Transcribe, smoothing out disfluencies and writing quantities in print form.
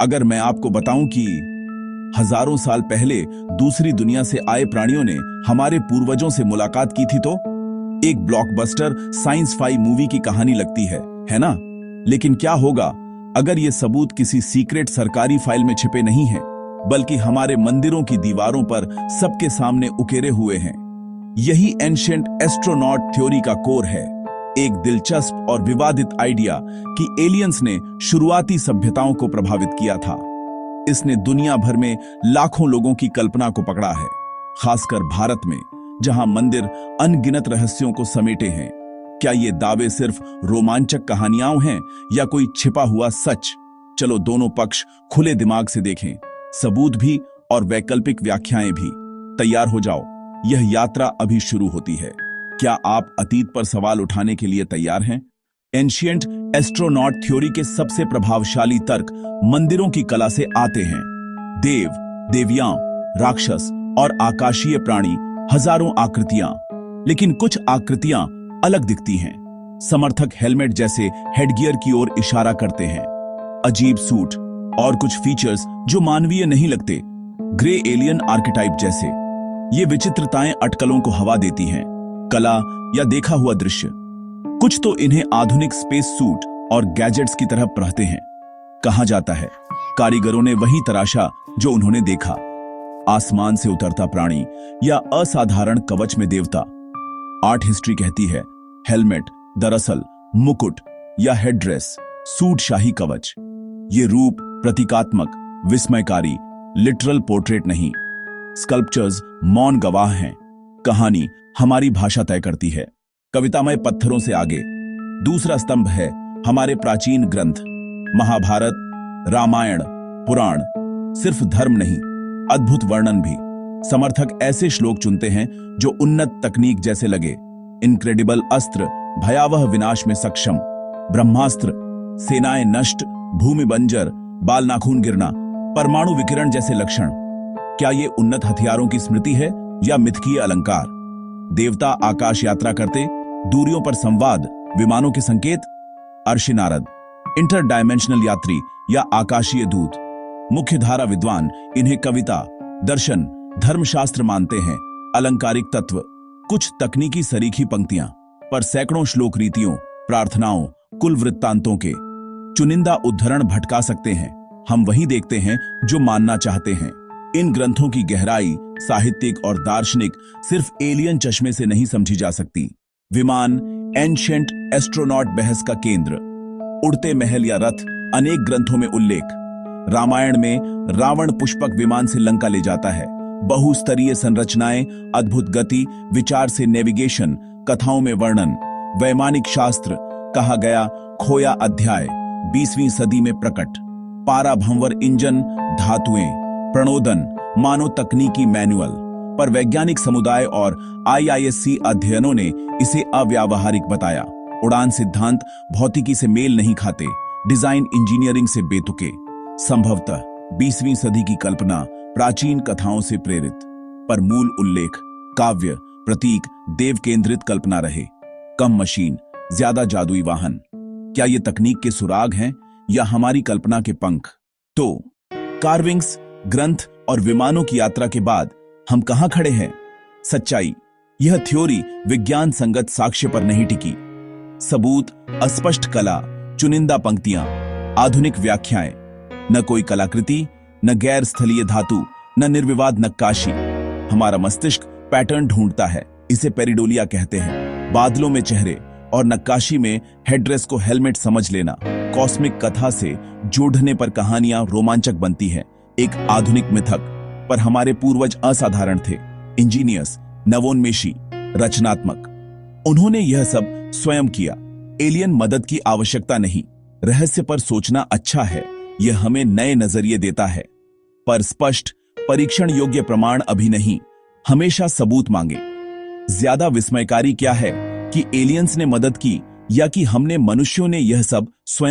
अगर मैं आपको बताऊं कि हजारों साल पहले दूसरी दुनिया से आए प्राणियों ने हमारे पूर्वजों से मुलाकात की थी तो एक ब्लॉकबस्टर साइंस फाई मूवी की कहानी लगती है ना? लेकिन क्या होगा अगर ये सबूत किसी सीक्रेट सरकारी फाइल में छिपे नहीं है, बल्कि हमारे मंदिरों की दीवारों पर सबके सामने उकेरे हुए हैं? यही एंशिएंट एस्ट्रोनॉट थ्योरी का कोर है, एक दिलचस्प और विवादित आइडिया कि एलियंस ने शुरुआती सभ्यताओं को प्रभावित किया था। इसने दुनिया भर में लाखों लोगों की कल्पना को पकड़ा है, खासकर भारत में, जहां मंदिर अनगिनत रहस्यों को समेटे हैं। क्या ये दावे सिर्फ रोमांचक कहानियां हैं या कोई छिपा हुआ सच? चलो दोनों पक्ष खुले दिमाग से देखें, सबूत भी और वैकल्पिक व्याख्याएं भी। तैयार हो जाओ, यह यात्रा अभी शुरू होती है। क्या आप अतीत पर सवाल उठाने के लिए तैयार हैं? एंशिएंट एस्ट्रोनॉट थ्योरी के सबसे प्रभावशाली तर्क मंदिरों की कला से आते हैं। देव, देवियां, राक्षस और आकाशीय प्राणी, हजारों आकृतियां, लेकिन कुछ आकृतियां अलग दिखती हैं। समर्थक हेलमेट जैसे हेडगियर की ओर इशारा करते हैं, अजीब सूट और कुछ फीचर्स जो मानवीय नहीं लगते, ग्रे एलियन आर्केटाइप जैसे। ये विचित्रताएं अटकलों को हवा देती हैं, कला या देखा हुआ दृश्य। कुछ तो इन्हें आधुनिक स्पेस सूट और गैजेट्स की तरह पढ़ते हैं। कहा जाता है कारीगरों ने वही तराशा जो उन्होंने देखा, आसमान से उतरता प्राणी या असाधारण कवच में देवता। आर्ट हिस्ट्री कहती है हेलमेट दरअसल मुकुट या हेडड्रेस, सूट शाही कवच। ये रूप प्रतीकात्मक, विस्मयकारी, लिटरल पोर्ट्रेट नहीं। स्कल्पचर्स मौन गवाह हैं, कहानी हमारी भाषा तय करती है। कवितामय पत्थरों से आगे दूसरा स्तंभ है हमारे प्राचीन ग्रंथ, महाभारत, रामायण, पुराण। सिर्फ धर्म नहीं, अद्भुत वर्णन भी। समर्थक ऐसे श्लोक चुनते हैं जो उन्नत तकनीक जैसे लगे। इनक्रेडिबल अस्त्र, भयावह विनाश में सक्षम। ब्रह्मास्त्र, सेनाएं नष्ट, भूमि बंजर, बाल नाखून गिरना, परमाणु विकिरण जैसे लक्षण। क्या ये उन्नत हथियारों की स्मृति है या मिथकीय अलंकार? देवता आकाश यात्रा करते, दूरियों पर संवाद, विमानों के संकेत। अर्शी नारद, इंटर डायमेंशनल यात्री या आकाशीय दूत। मुख्यधारा विद्वान इन्हें कविता, दर्शन, धर्मशास्त्र मानते हैं। अलंकारिक तत्व, कुछ तकनीकी सरीखी पंक्तियां, पर सैकड़ों श्लोक रीतियों, प्रार्थनाओं, कुल वृत्तांतों के चुनिंदा उद्धरण भटका सकते हैं। हम वही देखते हैं जो मानना चाहते हैं। इन ग्रंथों की गहराई साहित्यिक और दार्शनिक सिर्फ एलियन चश्मे से नहीं समझी जा सकती। विमान, एंशिएंट एस्ट्रोनॉट बहस का केंद्र। उड़ते महल या रथ, अनेक ग्रंथों में उल्लेख। रामायण में रावण पुष्पक विमान से लंका ले जाता है। बहुस्तरीय संरचनाएं, अद्भुत गति, विचार से नेविगेशन, कथाओं में वर्णन। वैमानिक शास्त्र, कहा गया खोया अध्याय, 20वीं सदी में प्रकट। पाराभंवर इंजन, धातुएं, प्रणोदन, मानव तकनीकी मैनुअल। पर वैज्ञानिक समुदाय और IISc अध्ययनों ने इसे अव्यावहारिक बताया। उड़ान सिद्धांत भौतिकी से मेल नहीं खाते, डिजाइन इंजीनियरिंग से बेतुके। संभवतः 20वीं सदी की कल्पना प्राचीन कथाओं से प्रेरित, पर मूल उल्लेख काव्य, प्रतीक, देव केंद्रित कल्पना रहे। कम मशीन, ज्यादा जादुई वाहन। क्या ये तकनीक के सुराग हैं या हमारी कल्पना के पंख? तो कार्विंग्स, ग्रंथ और विमानों की यात्रा के बाद हम कहां खड़े हैं? सच्चाई, यह थ्योरी विज्ञान संगत साक्ष्य पर नहीं टिकी। सबूत, अस्पष्ट कला, चुनिंदा पंक्तियां, आधुनिक व्याख्याएं। न कोई कलाकृति, न गैर स्थलीय धातु, न निर्विवाद नक्काशी। हमारा मस्तिष्क पैटर्न ढूंढता है, इसे पेरिडोलिया कहते हैं। बादलों में चेहरे और नक्काशी में हेडड्रेस को हेलमेट समझ लेना। कॉस्मिक कथा से जोड़ने पर कहानियां रोमांचक बनती हैं। एक आधुनिक मिथक, पर हमारे पूर्वज असाधारण थे। इंजीनियर्स, नवोन्मेषी, रचनात्मक। उन्होंने यह सब स्वयं किया। एलियन मदद की आवश्यकता नहीं। रहस्य पर सोचना अच्छा है, यह हमें नए नजरिए देता है। पर स्पष्ट, परीक्षण योग्य प्रमाण अभी नहीं। हमेशा सबूत मांगे। ज्यादा विस्मयकारी क्या है कि एलियंस ने मदद की या कि हमने मनुष्यों ने यह सब स्वयं